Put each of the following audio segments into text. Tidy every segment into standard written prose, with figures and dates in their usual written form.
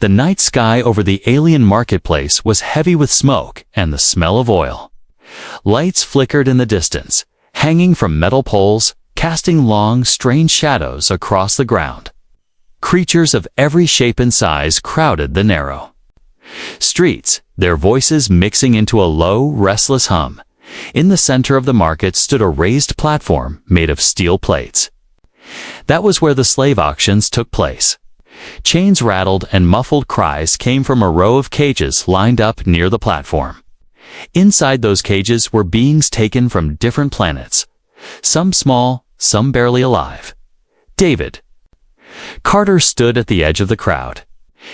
The night sky over the alien marketplace was heavy with smoke and the smell of oil. Lights flickered in the distance, hanging from metal poles, casting long, strange shadows across the ground. Creatures of every shape and size crowded the narrow streets, their voices mixing into a low, restless hum. In the center of the market stood a raised platform made of steel plates. That was where the slave auctions took place. Chains rattled and muffled cries came from a row of cages lined up near the platform. Inside those cages were beings taken from different planets, some small, some barely alive. David Carter stood at the edge of the crowd.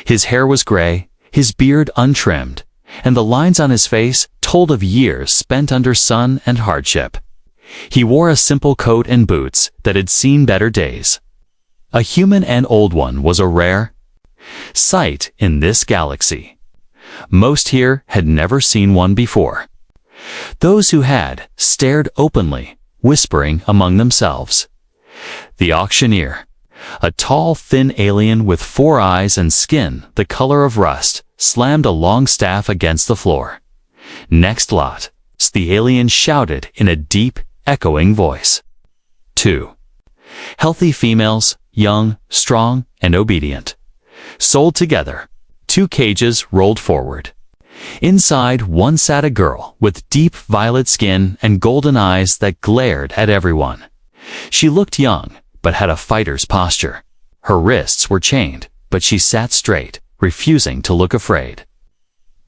His hair was gray, his beard untrimmed, and the lines on his face told of years spent under sun and hardship. He wore a simple coat and boots that had seen better days. A human and old one was a rare sight in this galaxy. Most here had never seen one before. Those who had stared openly, whispering among themselves. The auctioneer, a tall, thin alien with 4 eyes and skin the color of rust, slammed a long staff against the floor. "Next lot," the alien shouted in a deep, echoing voice. 2. Healthy females, young, strong, and obedient. Sold together. 2 cages rolled forward. Inside, one sat a girl with deep violet skin and golden eyes that glared at everyone. She looked young, but had a fighter's posture. Her wrists were chained, but she sat straight, refusing to look afraid.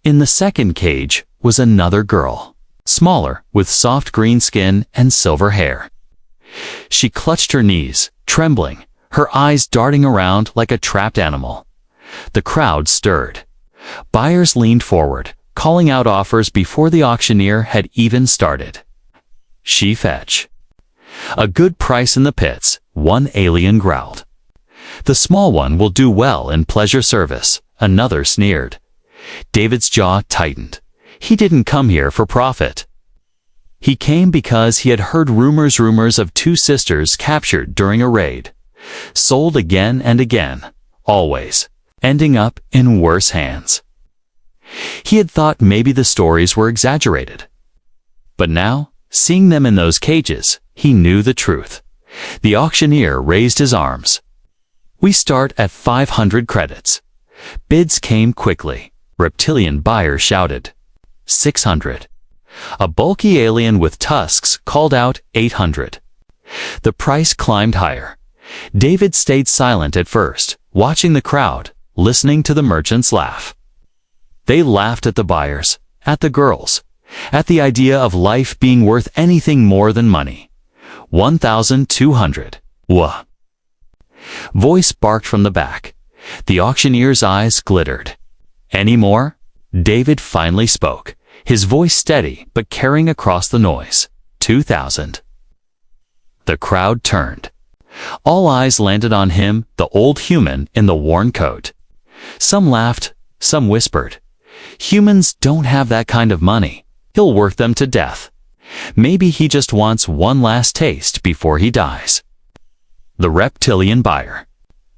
In the second cage was another girl, smaller, with soft green skin and silver hair. She clutched her knees, trembling, her eyes darting around like a trapped animal. The crowd stirred. Buyers leaned forward, calling out offers before the auctioneer had even started. "She fetch a good price in the pits," one alien growled. "The small one will do well in pleasure service," another sneered. David's jaw tightened. He didn't come here for profit. He came because he had heard rumors of 2 sisters captured during a raid. Sold again and again, always ending up in worse hands. He had thought maybe the stories were exaggerated. But now, seeing them in those cages, he knew the truth. The auctioneer raised his arms. "We start at 500 credits. Bids came quickly. Reptilian buyer shouted, 600. A bulky alien with tusks called out 800. The price climbed higher. David stayed silent at first, watching the crowd, listening to the merchants laugh. They laughed at the buyers, at the girls, at the idea of life being worth anything more than money. 1,200. Wah. Voice barked from the back. The auctioneer's eyes glittered. "Any more?" David finally spoke, his voice steady but carrying across the noise. 2,000. The crowd turned. All eyes landed on him, the old human in the worn coat. Some laughed, some whispered. "Humans don't have that kind of money. He'll work them to death. Maybe he just wants one last taste before he dies." The reptilian buyer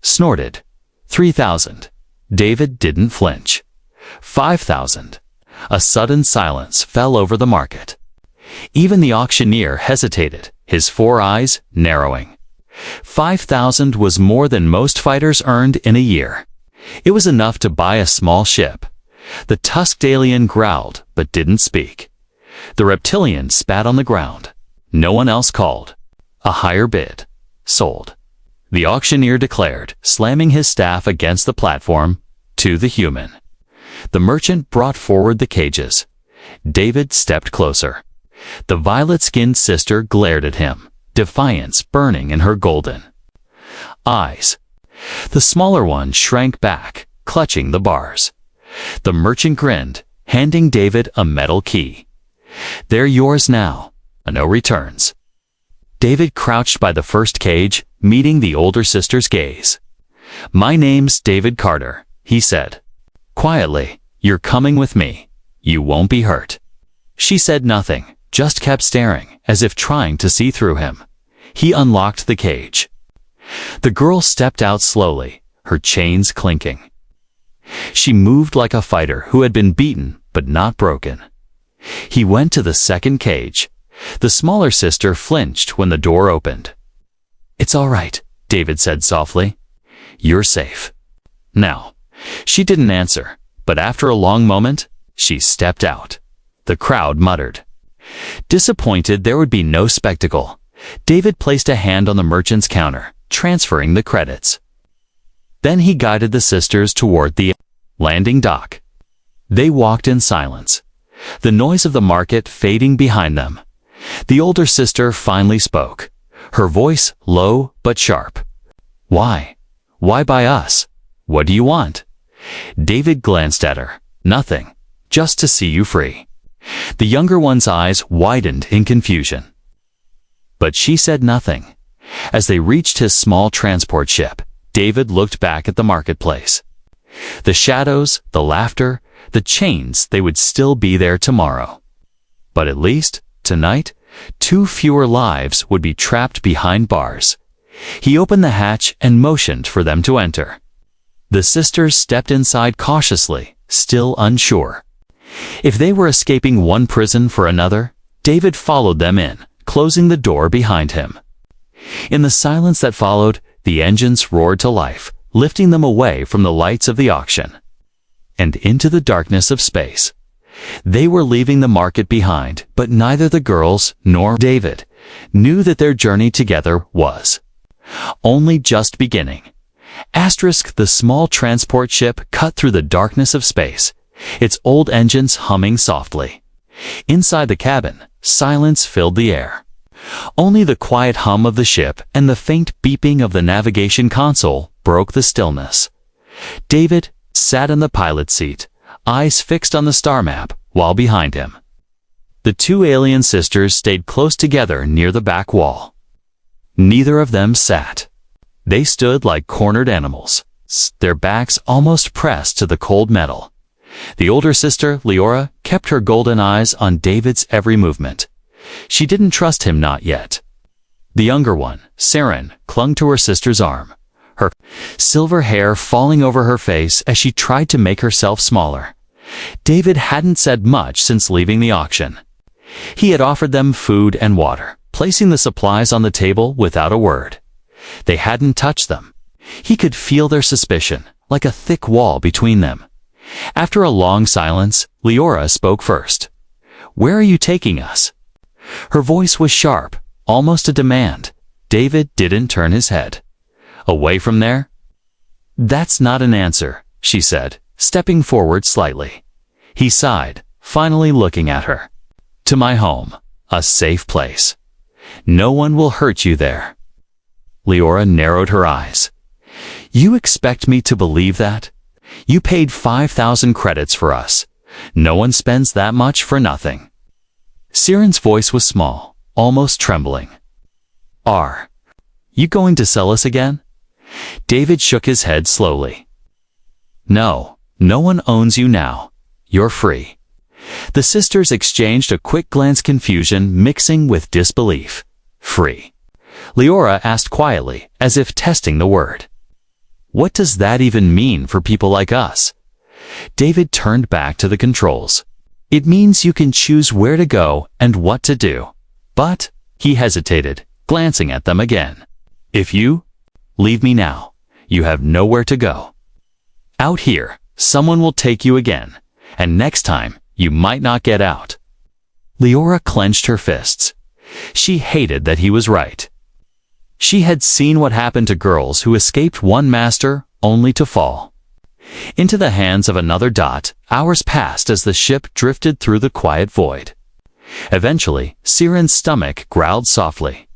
snorted. 3,000. David didn't flinch. 5,000. A sudden silence fell over the market. Even the auctioneer hesitated, his 4 eyes narrowing. 5,000 was more than most fighters earned in a year. It was enough to buy a small ship. The tusked alien growled, but didn't speak. The reptilian spat on the ground. No one else called. A higher bid. Sold. The auctioneer declared, slamming his staff against the platform, to the human. The merchant brought forward the cages. David stepped closer. The violet-skinned sister glared at him, defiance burning in her golden eyes. The smaller one shrank back, clutching the bars. The merchant grinned, handing David a metal key. "They're yours now. No returns." David crouched by the first cage, meeting the older sister's gaze. "My name's David Carter," he said. Quietly, "You're coming with me. You won't be hurt." She said nothing, just kept staring, as if trying to see through him. He unlocked the cage. The girl stepped out slowly, her chains clinking. She moved like a fighter who had been beaten but not broken. He went to the second cage. The smaller sister flinched when the door opened. "It's all right," David said softly. "You're safe." Now, she didn't answer, but after a long moment, she stepped out. The crowd muttered. Disappointed there would be no spectacle, David placed a hand on the merchant's counter, transferring the credits. Then he guided the sisters toward the landing dock. They walked in silence, the noise of the market fading behind them. The older sister finally spoke, her voice low but sharp. "Why? Why by us? What do you want?" David glanced at her. "Nothing. Just to see you free." The younger one's eyes widened in confusion. But she said nothing. As they reached his small transport ship, David looked back at the marketplace. The shadows, the laughter, the chains, they would still be there tomorrow. But at least, tonight, 2 fewer lives would be trapped behind bars. He opened the hatch and motioned for them to enter. The sisters stepped inside cautiously, still unsure. If they were escaping one prison for another, David followed them in, closing the door behind him. In the silence that followed, the engines roared to life, lifting them away from the lights of the auction and into the darkness of space. They were leaving the market behind, but neither the girls nor David knew that their journey together was only just beginning. The small transport ship cut through the darkness of space, its old engines humming softly. Inside the cabin, silence filled the air. Only the quiet hum of the ship and the faint beeping of the navigation console broke the stillness. David sat in the pilot's seat, eyes fixed on the star map, while behind him, the 2 alien sisters stayed close together near the back wall. Neither of them sat. They stood like cornered animals, their backs almost pressed to the cold metal. The older sister, Leora, kept her golden eyes on David's every movement. She didn't trust him, not yet. The younger one, Saren, clung to her sister's arm, her silver hair falling over her face as she tried to make herself smaller. David hadn't said much since leaving the auction. He had offered them food and water, placing the supplies on the table without a word. They hadn't touched them. He could feel their suspicion, like a thick wall between them. After a long silence, Leora spoke first. "Where are you taking us?" Her voice was sharp, almost a demand. David didn't turn his head. "Away from there?" "That's not an answer," she said, stepping forward slightly. He sighed, finally looking at her. "To my home, a safe place. No one will hurt you there." Leora narrowed her eyes. "You expect me to believe that? You paid 5,000 credits for us. No one spends that much for nothing." Siren's voice was small, almost trembling. "Are you going to sell us again?" David shook his head slowly. "No, no one owns you now. You're free." The sisters exchanged a quick glance, confusion mixing with disbelief. "Free?" Leora asked quietly, as if testing the word. "What does that even mean for people like us?" David turned back to the controls. "It means you can choose where to go and what to do. But," he hesitated, glancing at them again, "if you leave me now, you have nowhere to go. Out here, someone will take you again, and next time, you might not get out." Leora clenched her fists. She hated that he was right. She had seen what happened to girls who escaped one master only to fall into the hands of another. Hours passed as the ship drifted through the quiet void. Eventually, Siren's stomach growled softly.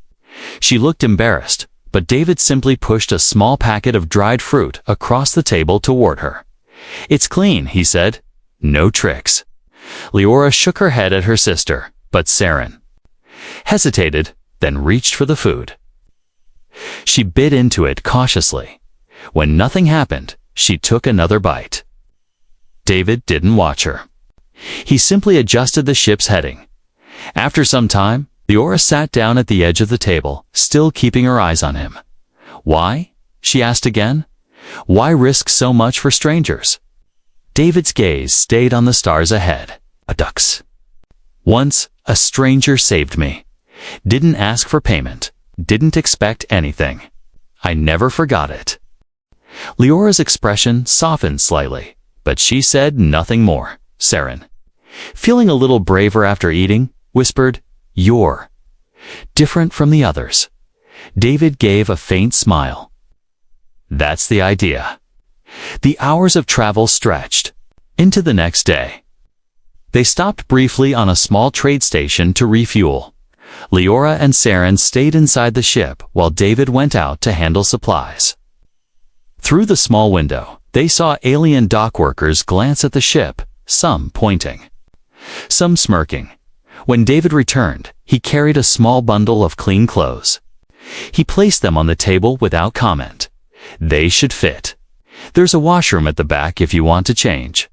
She looked embarrassed, but David simply pushed a small packet of dried fruit across the table toward her. "It's clean," he said. "No tricks." Leora shook her head at her sister, but Saren hesitated, then reached for the food. She bit into it cautiously. When nothing happened, she took another bite. David didn't watch her. He simply adjusted the ship's heading. After some time, Leora sat down at the edge of the table, still keeping her eyes on him. "Why?" she asked again. "Why risk so much for strangers?" David's gaze stayed on the stars ahead. A ducks. Once, a stranger saved me. Didn't ask for payment. Didn't expect anything. I never forgot it. Leora's expression softened slightly, but she said nothing more. Saren, feeling a little braver after eating, whispered, "You're different from the others." David gave a faint smile. That's the idea. The hours of travel stretched into the next day. They stopped briefly on a small trade station to refuel. Leora and Saren stayed inside the ship while David went out to handle supplies. Through the small window, they saw alien dock workers glance at the ship, some pointing, some smirking. When David returned, he carried a small bundle of clean clothes. He placed them on the table without comment. They should fit. There's a washroom at the back if you want to change.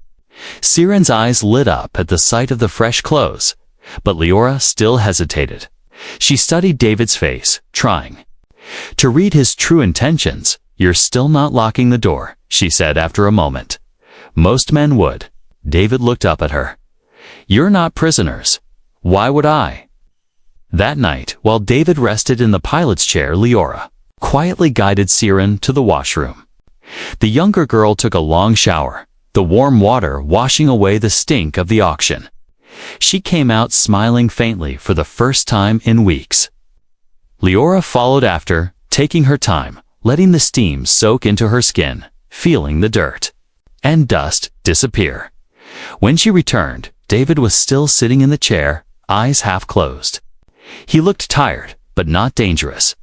Saren's eyes lit up at the sight of the fresh clothes, but Leora still hesitated. She studied David's face, trying to read his true intentions. "You're still not locking the door," she said after a moment. "Most men would." David looked up at her. "You're not prisoners. Why would I?" That night, while David rested in the pilot's chair, Leora quietly guided Saren to the washroom. The younger girl took a long shower, the warm water washing away the stink of the auction. She came out smiling faintly for the first time in weeks. Leora followed after, taking her time, letting the steam soak into her skin, feeling the dirt and dust disappear. When she returned, David was still sitting in the chair, eyes half closed. He looked tired, but not dangerous.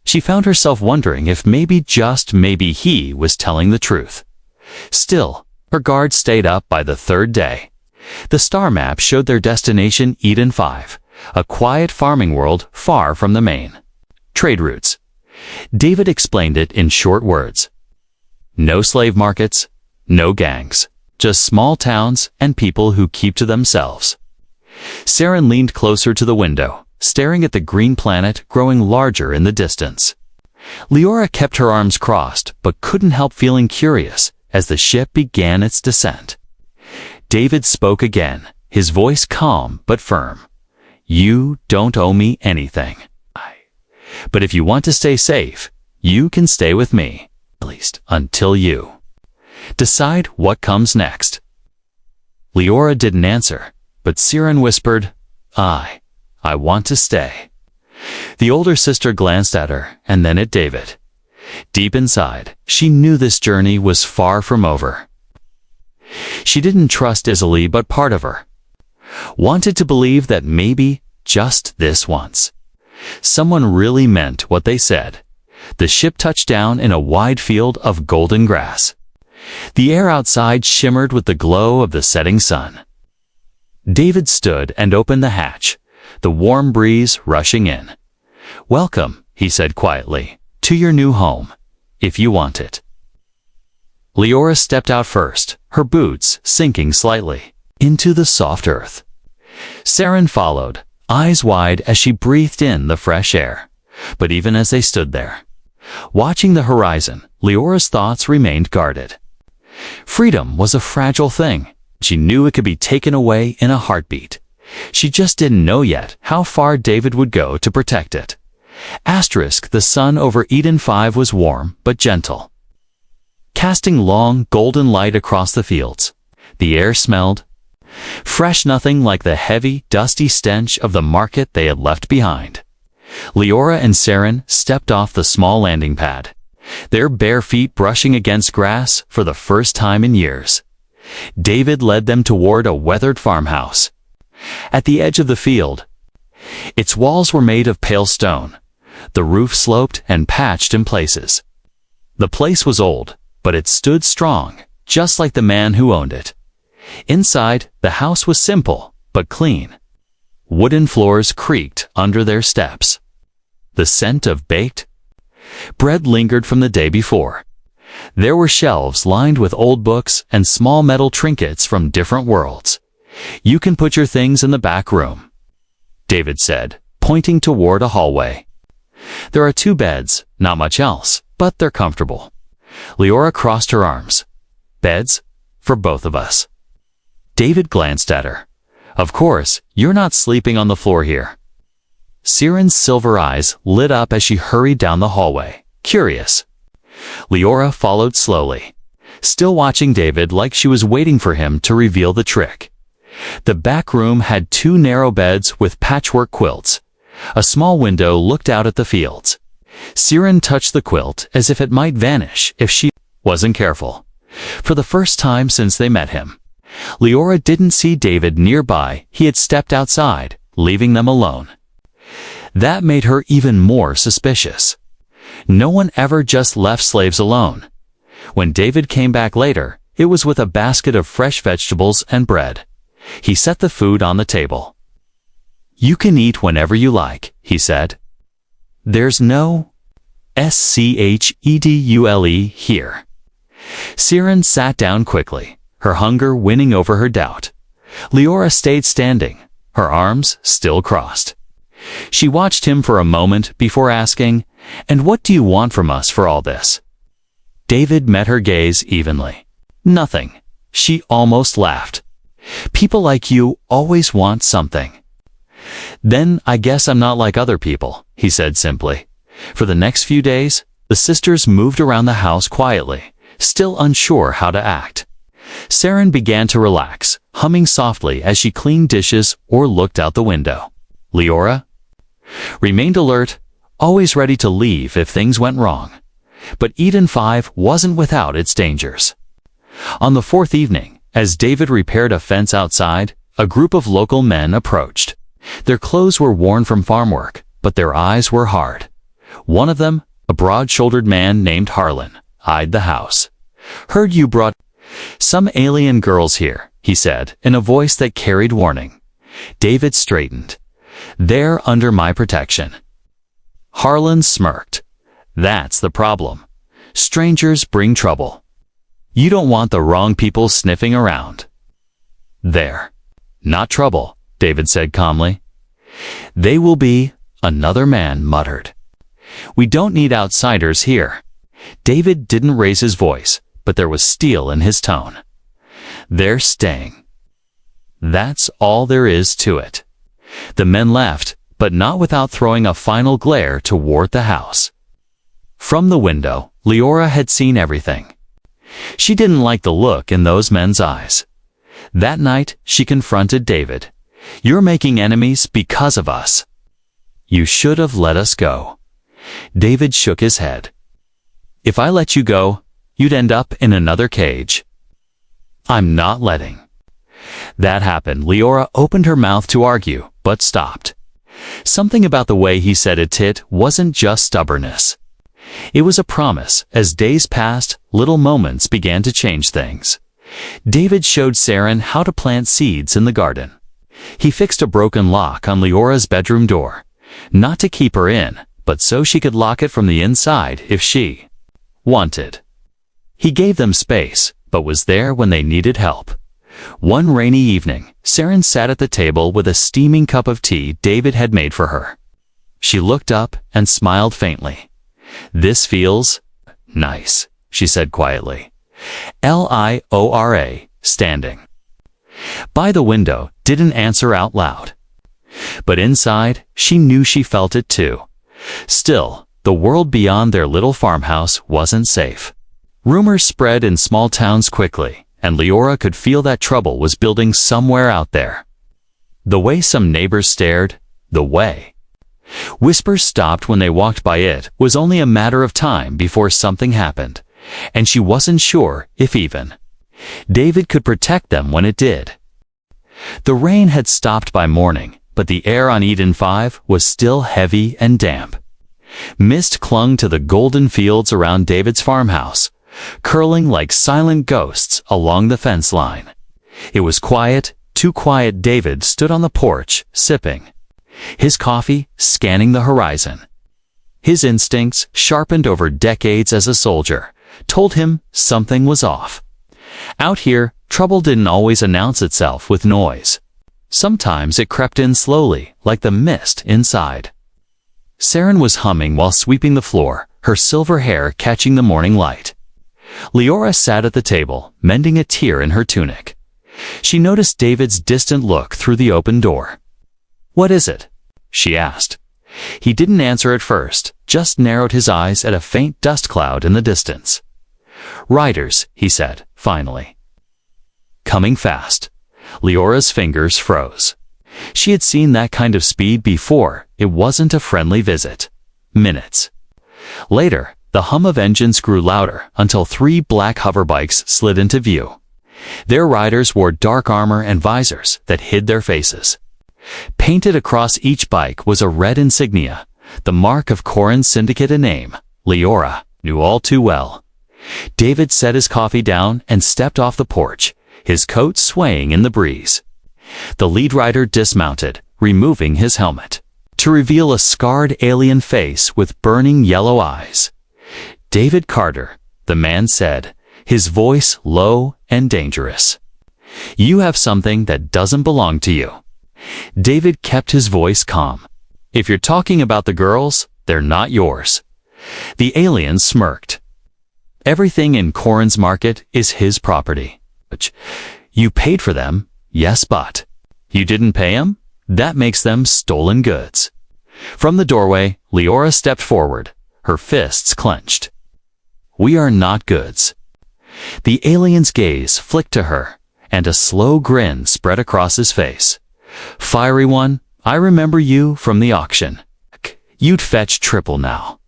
She found herself wondering if maybe, just maybe, he was telling the truth. Still, her guard stayed up by the third day. The star map showed their destination, Eden 5, a quiet farming world far from the main trade routes. David explained it in short words. No slave markets, no gangs, just small towns and people who keep to themselves. Saren leaned closer to the window, staring at the green planet growing larger in the distance. Leora kept her arms crossed, but couldn't help feeling curious as the ship began its descent. David spoke again, his voice calm but firm. "You don't owe me anything. But if you want to stay safe, you can stay with me, at least until you decide what comes next." Leora didn't answer, but Saren whispered, I want to stay." The older sister glanced at her and then at David. Deep inside, she knew this journey was far from over. She didn't trust Isalie, but part of her wanted to believe that maybe, just this once, someone really meant what they said. The ship touched down in a wide field of golden grass. The air outside shimmered with the glow of the setting sun. David stood and opened the hatch, the warm breeze rushing in. "Welcome," he said quietly, "to your new home, if you want it." Leora stepped out first, her boots sinking slightly into the soft earth. Saren followed, eyes wide as she breathed in the fresh air. But even as they stood there, watching the horizon, Leora's thoughts remained guarded. Freedom was a fragile thing. She knew it could be taken away in a heartbeat. She just didn't know yet how far David would go to protect it. The sun over Eden 5 was warm but gentle, casting long golden light across the fields. The air smelled fresh, nothing like the heavy, dusty stench of the market they had left behind. Leora and Saren stepped off the small landing pad, their bare feet brushing against grass for the first time in years. David led them toward a weathered farmhouse at the edge of the field. Its walls were made of pale stone. The roof sloped and patched in places. The place was old, but it stood strong, just like the man who owned it. Inside, the house was simple, but clean. Wooden floors creaked under their steps. The scent of baked bread lingered from the day before. There were shelves lined with old books and small metal trinkets from different worlds. "You can put your things in the back room," David said, pointing toward a hallway. "There are 2 beds, not much else, but they're comfortable." Leora crossed her arms. "Beds? for both of us." David glanced at her. "Of course, you're not sleeping on the floor here." Siren's silver eyes lit up as she hurried down the hallway, curious. Leora followed slowly, still watching David like she was waiting for him to reveal the trick. The back room had 2 narrow beds with patchwork quilts. A small window looked out at the fields. Siren touched the quilt as if it might vanish if she wasn't careful. For the first time since they met him, Leora didn't see David nearby. He had stepped outside, leaving them alone. That made her even more suspicious. No one ever just left slaves alone. When David came back later, it was with a basket of fresh vegetables and bread. He set the food on the table. "You can eat whenever you like," he said. "There's no schedule here." Siren sat down quickly, her hunger winning over her doubt. Leora stayed standing, her arms still crossed. She watched him for a moment before asking, "And what do you want from us for all this?" David met her gaze evenly. "Nothing." She almost laughed. "People like you always want something." "Then I guess I'm not like other people," he said simply. For the next few days, the sisters moved around the house quietly, still unsure how to act. Siren began to relax, humming softly as she cleaned dishes or looked out the window. Leora remained alert, always ready to leave if things went wrong. But Eden 5 wasn't without its dangers. On the 4th evening, as David repaired a fence outside, a group of local men approached. Their clothes were worn from farm work, but their eyes were hard. One of them, a broad-shouldered man named Harlan, eyed the house. "Heard you brought some alien girls here," he said, in a voice that carried warning. David straightened. "They're under my protection." Harlan smirked. "That's the problem. Strangers bring trouble. You don't want the wrong people sniffing around." "They're not trouble," David said calmly. "They will be," another man muttered. "We don't need outsiders here." David didn't raise his voice, but there was steel in his tone. "They're staying. That's all there is to it." The men left, but not without throwing a final glare toward the house. From the window, Leora had seen everything. She didn't like the look in those men's eyes. That night, she confronted David. "You're making enemies because of us. You should have let us go." David shook his head. "If I let you go, you'd end up in another cage." "I'm not letting that happened." Leora opened her mouth to argue, but stopped. Something about the way he said it wasn't just stubbornness. It was a promise. As days passed, little moments began to change things. David showed Siren how to plant seeds in the garden. He fixed a broken lock on Leora's bedroom door, not to keep her in, but so she could lock it from the inside if she wanted. He gave them space, but was there when they needed help. One rainy evening, Siren sat at the table with a steaming cup of tea David had made for her. She looked up and smiled faintly. "This feels nice," she said quietly. Liora, standing by the window, didn't answer out loud. But inside, she knew she felt it too. Still, the world beyond their little farmhouse wasn't safe. Rumors spread in small towns quickly, and Leora could feel that trouble was building somewhere out there. The way some neighbors stared, the way whispers stopped when they walked by, it was only a matter of time before something happened, and she wasn't sure if even David could protect them when it did. The rain had stopped by morning, but the air on Eden 5 was still heavy and damp. Mist clung to the golden fields around David's farmhouse, curling like silent ghosts along the fence line. It was quiet, too quiet. David stood on the porch, sipping his coffee, scanning the horizon. His instincts, sharpened over decades as a soldier, told him something was off. Out here, trouble didn't always announce itself with noise. Sometimes it crept in slowly, like the mist inside. Siren was humming while sweeping the floor, her silver hair catching the morning light. Leora sat at the table, mending a tear in her tunic. She noticed David's distant look through the open door. "What is it?" she asked. He didn't answer at first, just narrowed his eyes at a faint dust cloud in the distance. "Riders," he said, finally. "Coming fast." Leora's fingers froze. She had seen that kind of speed before. It wasn't a friendly visit. Minutes. Later, the hum of engines grew louder until 3 black hoverbikes slid into view. Their riders wore dark armor and visors that hid their faces. Painted across each bike was a red insignia, the mark of Corin's syndicate, a name Leora knew all too well. David set his coffee down and stepped off the porch, his coat swaying in the breeze. The lead rider dismounted, removing his helmet, to reveal a scarred alien face with burning yellow eyes. "David Carter," the man said, his voice low and dangerous. "You have something that doesn't belong to you." David kept his voice calm. "If you're talking about the girls, they're not yours." The alien smirked. "Everything in Corin's market is his property." "You paid for them, yes, but you didn't pay him? That makes them stolen goods." From the doorway, Leora stepped forward, her fists clenched. "We are not goods." The alien's gaze flicked to her, and a slow grin spread across his face. "Fiery one, I remember you from the auction. You'd fetch triple now."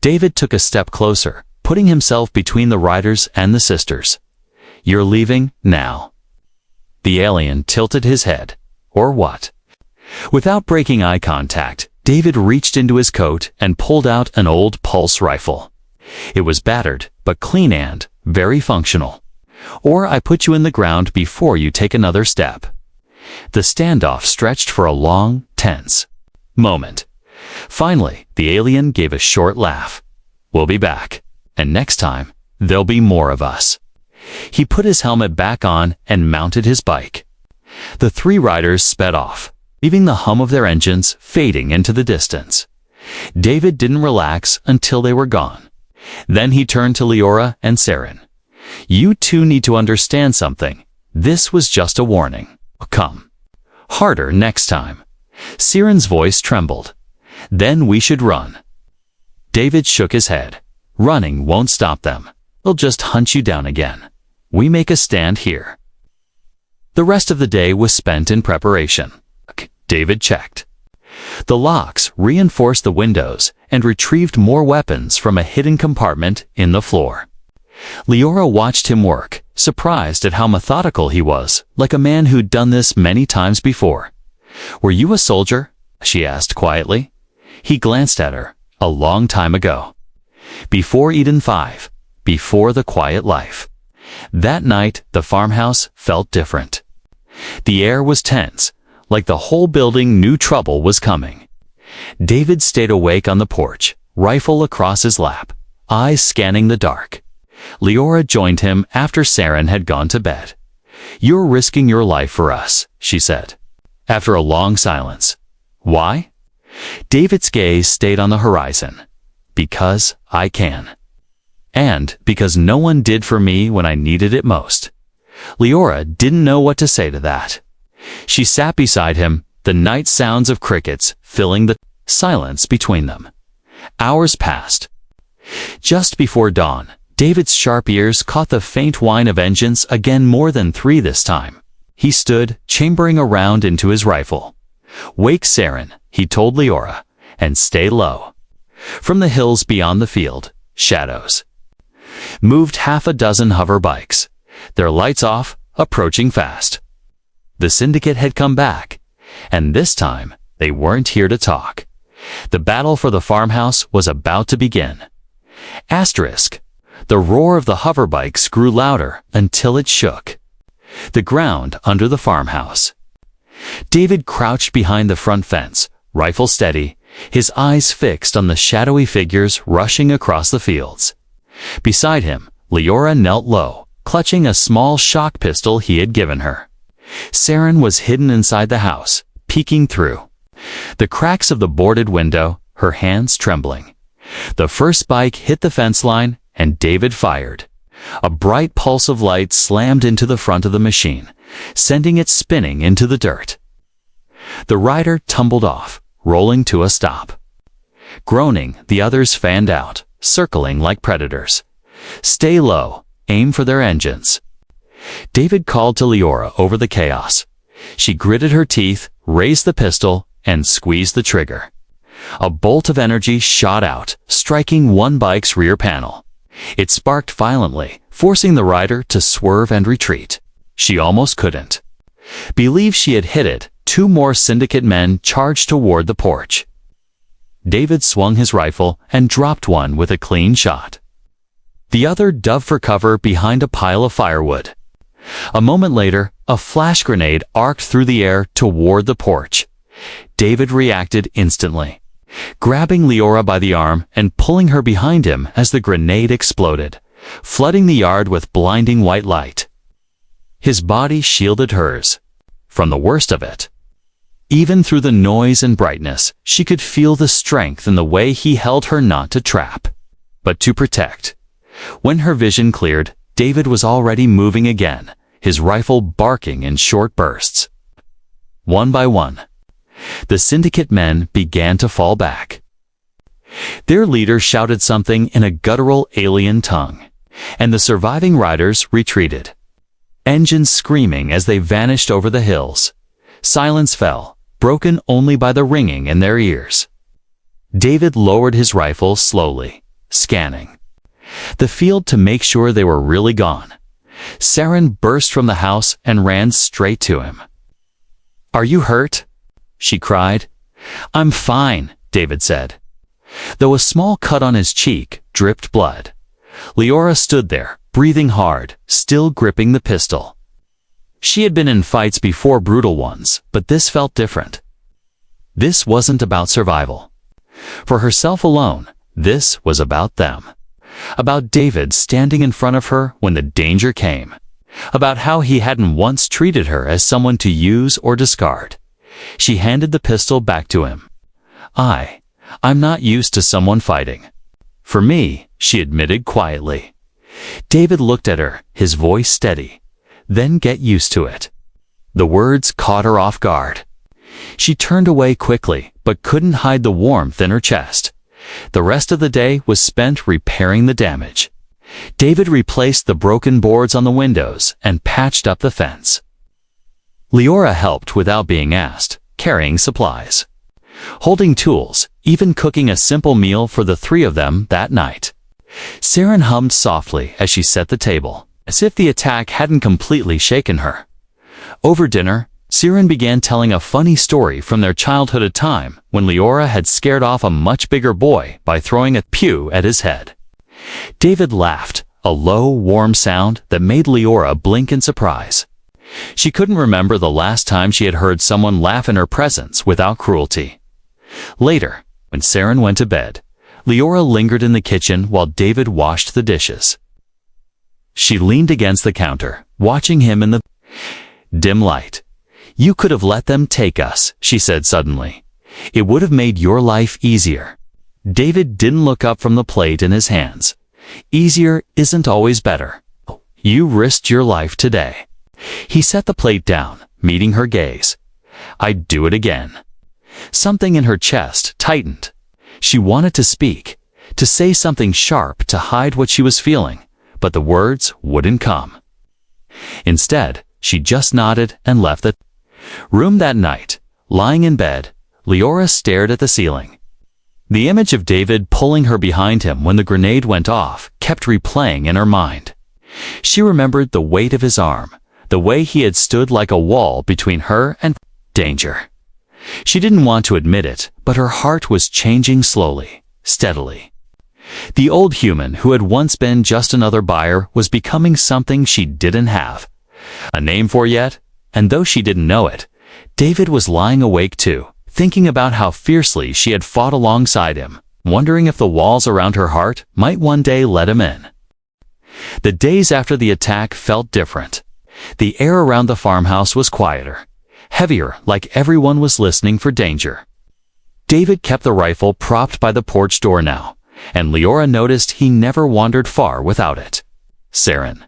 David took a step closer, putting himself between the riders and the sisters. "You're leaving now." The alien tilted his head. "Or what?" Without breaking eye contact, David reached into his coat and pulled out an old pulse rifle. It was battered, but clean and very functional. "Or I put you in the ground before you take another step." The standoff stretched for a long, tense moment. Finally, the alien gave a short laugh. "We'll be back, and next time, there'll be more of us." He put his helmet back on and mounted his bike. The 3 riders sped off, leaving the hum of their engines fading into the distance. David didn't relax until they were gone. Then he turned to Leora and Saren. "You two need to understand something. This was just a warning. Come. Harder next time." Saren's voice trembled. "Then we should run." David shook his head. "Running won't stop them. They'll just hunt you down again. We make a stand here." The rest of the day was spent in preparation. David checked the locks, reinforced the windows, and retrieved more weapons from a hidden compartment in the floor. Leora watched him work, surprised at how methodical he was, like a man who'd done this many times before. "Were you a soldier?" she asked quietly. He glanced at her. "A long time ago. Before Eden 5. Before the quiet life." That night, the farmhouse felt different. The air was tense, like the whole building knew trouble was coming. David stayed awake on the porch, rifle across his lap, eyes scanning the dark. Leora joined him after Saren had gone to bed. "You're risking your life for us," she said. After a long silence. "Why?" David's gaze stayed on the horizon. "Because I can. And because no one did for me when I needed it most." Leora didn't know what to say to that. She sat beside him, the night sounds of crickets filling the silence between them. Hours passed. Just before dawn, David's sharp ears caught the faint whine of engines again, more than 3 this time. He stood, chambering around into his rifle. "Wake Saren," he told Leora, "and stay low." From the hills beyond the field, shadows moved half a dozen hover bikes, their lights off, approaching fast. The syndicate had come back, and this time they weren't here to talk. The battle for the farmhouse was about to begin. Asterisk. The roar of the hoverbikes grew louder until it shook the ground under the farmhouse. David crouched behind the front fence, rifle steady, his eyes fixed on the shadowy figures rushing across the fields. Beside him, Leora knelt low, clutching a small shock pistol he had given her. Saren was hidden inside the house, peeking through the cracks of the boarded window, her hands trembling. The first bike hit the fence line, and David fired. A bright pulse of light slammed into the front of the machine, sending it spinning into the dirt. The rider tumbled off, rolling to a stop. Groaning, the others fanned out, circling like predators. "Stay low, aim for their engines." David called to Leora over the chaos. She gritted her teeth, raised the pistol, and squeezed the trigger. A bolt of energy shot out, striking one bike's rear panel. It sparked violently, forcing the rider to swerve and retreat. She almost couldn't believe she had hit it. Two more syndicate men charged toward the porch. David swung his rifle and dropped one with a clean shot. The other dove for cover behind a pile of firewood. A moment later, a flash grenade arced through the air toward the porch. David reacted instantly, grabbing Leora by the arm and pulling her behind him as the grenade exploded, flooding the yard with blinding white light. His body shielded hers from the worst of it. Even through the noise and brightness, she could feel the strength in the way he held her, not to trap, but to protect. When her vision cleared, David was already moving again, his rifle barking in short bursts. One by one, the syndicate men began to fall back. Their leader shouted something in a guttural alien tongue, and the surviving riders retreated, engines screaming as they vanished over the hills. Silence fell, broken only by the ringing in their ears. David lowered his rifle slowly, scanning the field to make sure they were really gone. Saren burst from the house and ran straight to him. "Are you hurt?" she cried. "I'm fine," David said. Though a small cut on his cheek dripped blood. Leora stood there, breathing hard, still gripping the pistol. She had been in fights before, brutal ones, but this felt different. This wasn't about survival for herself alone. This was about them. About David standing in front of her when the danger came. About how he hadn't once treated her as someone to use or discard. She handed the pistol back to him. I'm not used to someone fighting. For me," she admitted quietly. David looked at her, his voice steady. "Then get used to it." The words caught her off guard. She turned away quickly, but couldn't hide the warmth in her chest. The rest of the day was spent repairing the damage. David replaced the broken boards on the windows and patched up the fence. Leora helped without being asked, carrying supplies, holding tools, even cooking a simple meal for the three of them that night. Saren hummed softly as she set the table, as if the attack hadn't completely shaken her. Over dinner, Saren began telling a funny story from their childhood, a time when Leora had scared off a much bigger boy by throwing a pew at his head. David laughed, a low, warm sound that made Leora blink in surprise. She couldn't remember the last time she had heard someone laugh in her presence without cruelty. Later, when Saren went to bed, Leora lingered in the kitchen while David washed the dishes. She leaned against the counter, watching him in the dim light. "You could have let them take us," she said suddenly. "It would have made your life easier." David didn't look up from the plate in his hands. "Easier isn't always better. You risked your life today." He set the plate down, meeting her gaze. "I'd do it again." Something in her chest tightened. She wanted to speak, to say something sharp to hide what she was feeling, but the words wouldn't come. Instead, she just nodded and left the room. That night, lying in bed, Leora stared at the ceiling. The image of David pulling her behind him when the grenade went off kept replaying in her mind. She remembered the weight of his arm, the way he had stood like a wall between her and danger. She didn't want to admit it, but her heart was changing slowly, steadily. The old human who had once been just another buyer was becoming something she didn't have a name for yet, and though she didn't know it, David was lying awake too, thinking about how fiercely she had fought alongside him, wondering if the walls around her heart might one day let him in. The days after the attack felt different. The air around the farmhouse was quieter, heavier, like everyone was listening for danger. David kept the rifle propped by the porch door now, and Leora noticed he never wandered far without it. Saren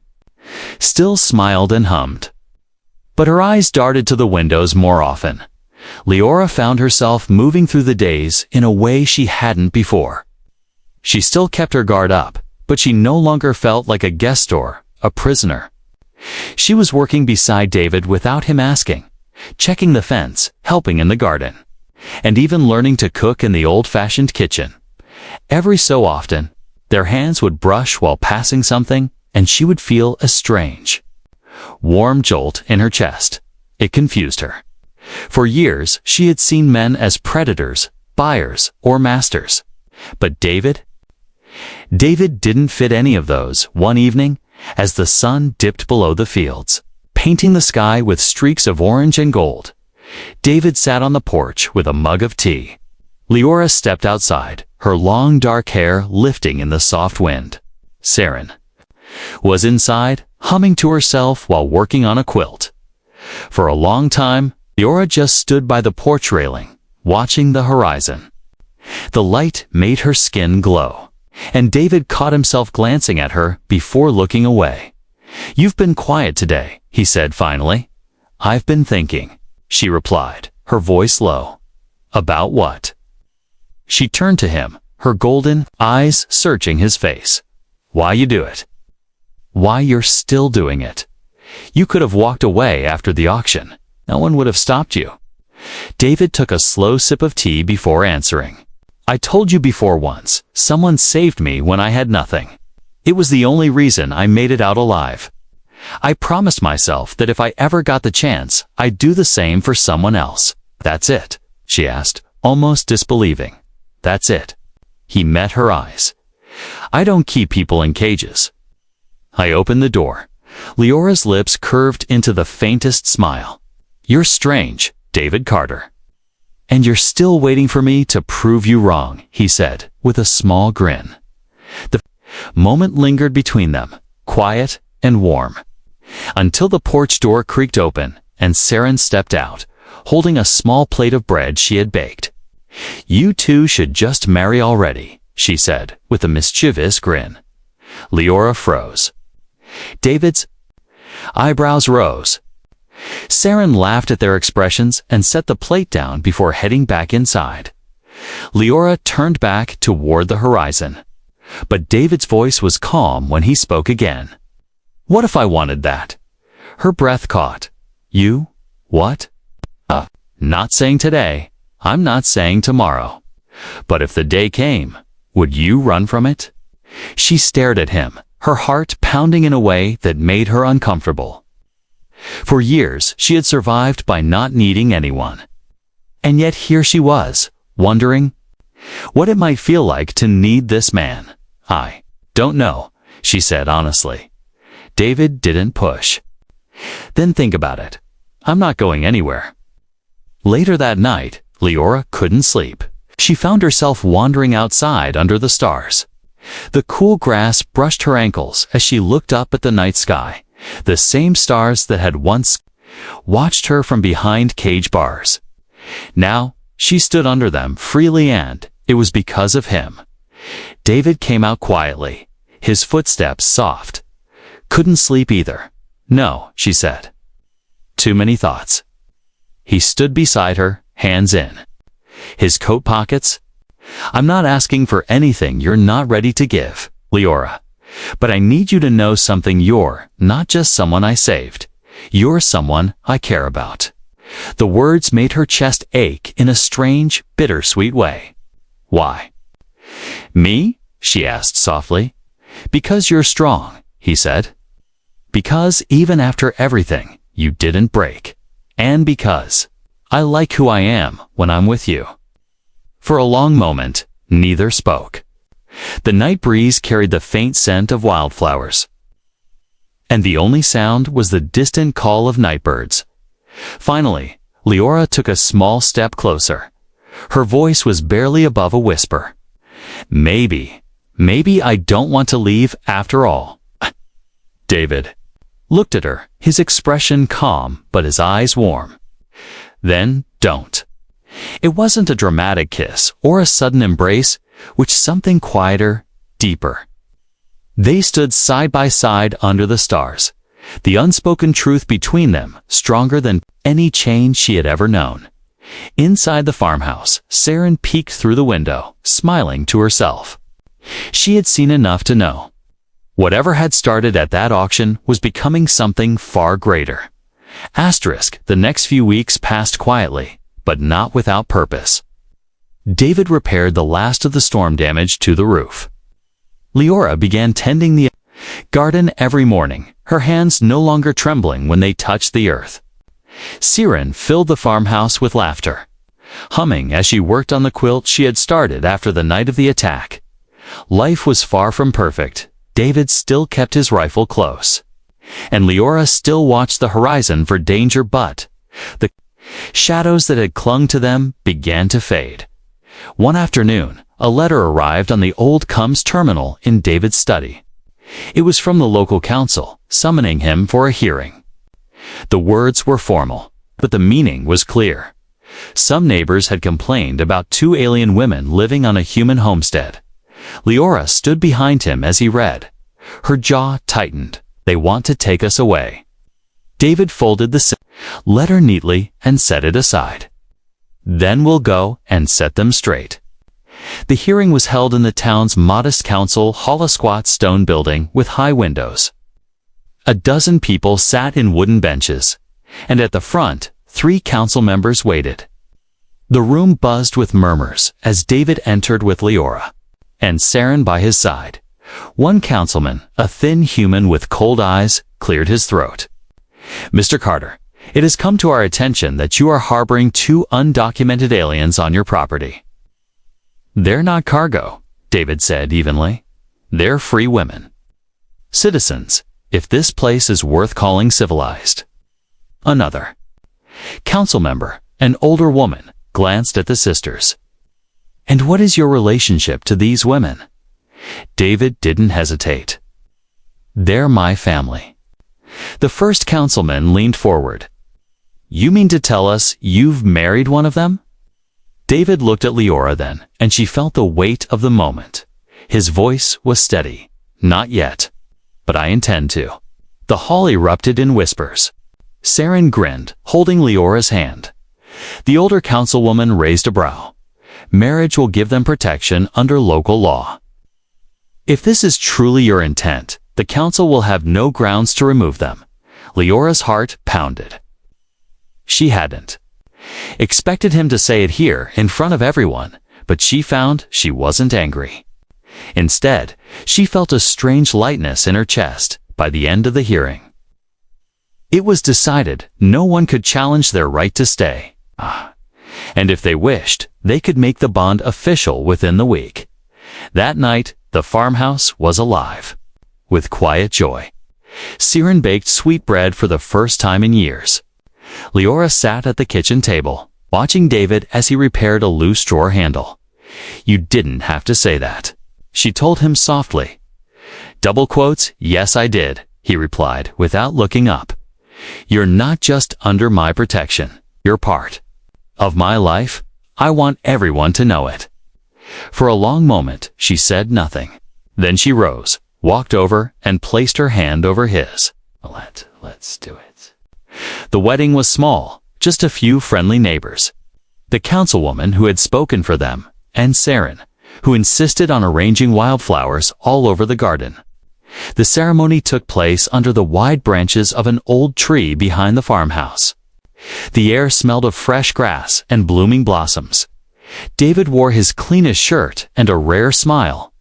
still smiled and hummed. But her eyes darted to the windows more often. Leora found herself moving through the days in a way she hadn't before. She still kept her guard up, but she no longer felt like a guest or a prisoner. She was working beside David without him asking, checking the fence, helping in the garden, and even learning to cook in the old-fashioned kitchen. Every so often, their hands would brush while passing something, and she would feel a strange, warm jolt in her chest. It confused her. For years, she had seen men as predators, buyers, or masters. But David didn't fit any of those. One evening, as the sun dipped below the fields, painting the sky with streaks of orange and gold, David sat on the porch with a mug of tea. Leora stepped outside, her long dark hair lifting in the soft wind. Saren was inside, humming to herself while working on a quilt. For a long time, Leora just stood by the porch railing, watching the horizon. The light made her skin glow, and David caught himself glancing at her before looking away. "You've been quiet today," he said finally. "I've been thinking," she replied, her voice low. "About what?" She turned to him, her golden eyes searching his face. "Why you do it? Why you're still doing it? You could have walked away after the auction. No one would have stopped you." David took a slow sip of tea before answering. "I told you before once, someone saved me when I had nothing. It was the only reason I made it out alive. I promised myself that if I ever got the chance, I'd do the same for someone else." "That's it?" she asked, almost disbelieving. "That's it?" He met her eyes. "I don't keep people in cages." I opened the door. Leora's lips curved into the faintest smile. "You're strange, David Carter. And you're still waiting for me to prove you wrong," he said, with a small grin. The moment lingered between them, quiet and warm, until the porch door creaked open and Saren stepped out, holding a small plate of bread she had baked. "You two should just marry already," she said, with a mischievous grin. Leora froze. David's eyebrows rose. Saren laughed at their expressions and set the plate down before heading back inside. Leora turned back toward the horizon, but David's voice was calm when he spoke again. "What if I wanted that?" Her breath caught. "You? What?" Not saying today. I'm not saying tomorrow. But if the day came, would you run from it?" She stared at him, her heart pounding in a way that made her uncomfortable. For years, she had survived by not needing anyone. And yet here she was, wondering what it might feel like to need this man. "I don't know," she said honestly. David didn't push. "Then think about it. I'm not going anywhere." Later that night, Leora couldn't sleep. She found herself wandering outside under the stars. The cool grass brushed her ankles as she looked up at the night sky, the same stars that had once watched her from behind cage bars. Now, she stood under them freely, and it was because of him. David came out quietly, his footsteps soft. "Couldn't sleep either." "No," she said. "Too many thoughts." He stood beside her, hands in his coat pockets. "I'm not asking for anything you're not ready to give, Leora. But I need you to know something. You're not just someone I saved. You're someone I care about." The words made her chest ache in a strange, bittersweet way. "Why?" "Me?" she asked softly. "Because you're strong," he said. "Because even after everything, you didn't break. And because I like who I am when I'm with you." For a long moment, neither spoke. The night breeze carried the faint scent of wildflowers, and the only sound was the distant call of nightbirds. Finally, Leora took a small step closer. Her voice was barely above a whisper. Maybe I don't want to leave after all." David looked at her, his expression calm but his eyes warm. "Then don't." It wasn't a dramatic kiss or a sudden embrace, which something quieter, deeper. They stood side by side under the stars, the unspoken truth between them stronger than any change she had ever known. Inside the farmhouse, Saren peeked through the window, smiling to herself. She had seen enough to know. Whatever had started at that auction was becoming something far greater. The next few weeks passed quietly, but not without purpose. David repaired the last of the storm damage to the roof. Leora began tending the garden every morning, her hands no longer trembling when they touched the earth. Saren filled the farmhouse with laughter, humming as she worked on the quilt she had started after the night of the attack. Life was far from perfect. David still kept his rifle close, and Leora still watched the horizon for danger, but the shadows that had clung to them began to fade. One afternoon, a letter arrived on the old Cums terminal in David's study. It was from the local council, summoning him for a hearing. The words were formal, but the meaning was clear. Some neighbors had complained about 2 alien women living on a human homestead. Leora stood behind him as he read. Her jaw tightened. They want to take us away. David folded the letter neatly and set it aside. Then we'll go and set them straight. The hearing was held in the town's modest council hall, a squat stone building with high windows. A dozen people sat in wooden benches, and at the front, 3 council members waited. The room buzzed with murmurs as David entered with Leora and Saren by his side. One councilman, a thin human with cold eyes, cleared his throat. "Mr. Carter, it has come to our attention that you are harboring 2 undocumented aliens on your property." "They're not cargo," David said evenly. "They're free women. Citizens, if this place is worth calling civilized." Another council member, an older woman, glanced at the sisters. "And what is your relationship to these women?" David didn't hesitate. "They're my family." The first councilman leaned forward. "You mean to tell us you've married one of them?" David looked at Leora then, and she felt the weight of the moment. His voice was steady. "Not yet, but I intend to." The hall erupted in whispers. Saren grinned, holding Leora's hand. The older councilwoman raised a brow. "Marriage will give them protection under local law. If this is truly your intent, the council will have no grounds to remove them." Leora's heart pounded. She hadn't expected him to say it here in front of everyone, but she found she wasn't angry. Instead, she felt a strange lightness in her chest by the end of the hearing. It was decided no one could challenge their right to stay. And if they wished, they could make the bond official within the week. That night, the farmhouse was alive with quiet joy. Saren baked sweetbread for the first time in years. Leora sat at the kitchen table, watching David as he repaired a loose drawer handle. "You didn't have to say that," she told him softly. "Double quotes, yes I did," he replied without looking up. "You're not just under my protection, you're part of my life. I want everyone to know it." For a long moment, she said nothing. Then she rose, walked over, and placed her hand over his. Let's do it." The wedding was small, just a few friendly neighbors. The councilwoman who had spoken for them, and Saren, who insisted on arranging wildflowers all over the garden. The ceremony took place under the wide branches of an old tree behind the farmhouse. The air smelled of fresh grass and blooming blossoms. David wore his cleanest shirt and a rare smile.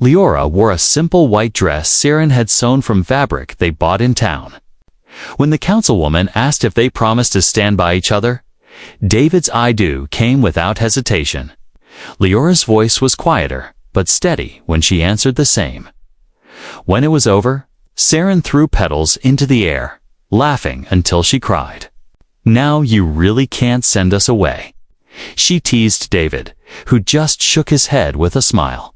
Leora wore a simple white dress Saren had sewn from fabric they bought in town. When the councilwoman asked if they promised to stand by each other, David's "I do" came without hesitation. Leora's voice was quieter, but steady when she answered the same. When it was over, Saren threw petals into the air, laughing until she cried. "Now you really can't send us away," she teased David, who just shook his head with a smile.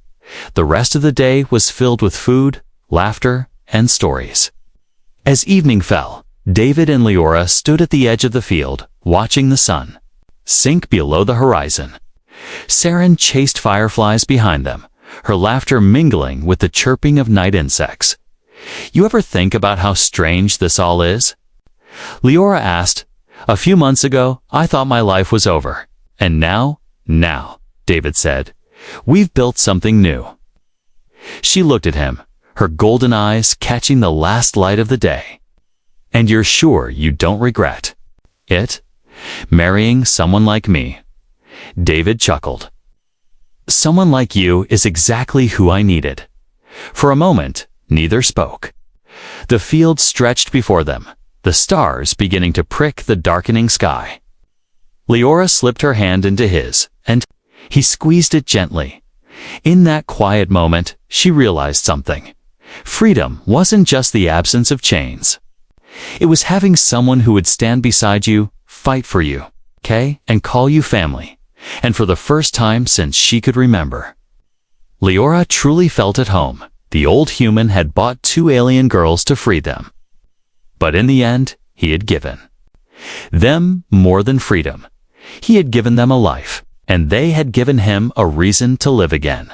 The rest of the day was filled with food, laughter, and stories. As evening fell, David and Leora stood at the edge of the field, watching the sun sink below the horizon. Saren chased fireflies behind them, her laughter mingling with the chirping of night insects. "You ever think about how strange this all is?" Leora asked. "A few months ago, I thought my life was over. And now, David said, "we've built something new." She looked at him, her golden eyes catching the last light of the day. "And you're sure you don't regret it? Marrying someone like me?" David chuckled. "Someone like you is exactly who I needed." For a moment, neither spoke. The field stretched before them, the stars beginning to prick the darkening sky. Leora slipped her hand into his, and he squeezed it gently. In that quiet moment, she realized something. Freedom wasn't just the absence of chains. It was having someone who would stand beside you, fight for you, okay, and call you family. And for the first time since she could remember. Leora truly felt at home. The old human had bought 2 alien girls to free them. But in the end, he had given them more than freedom. He had given them a life, and they had given him a reason to live again.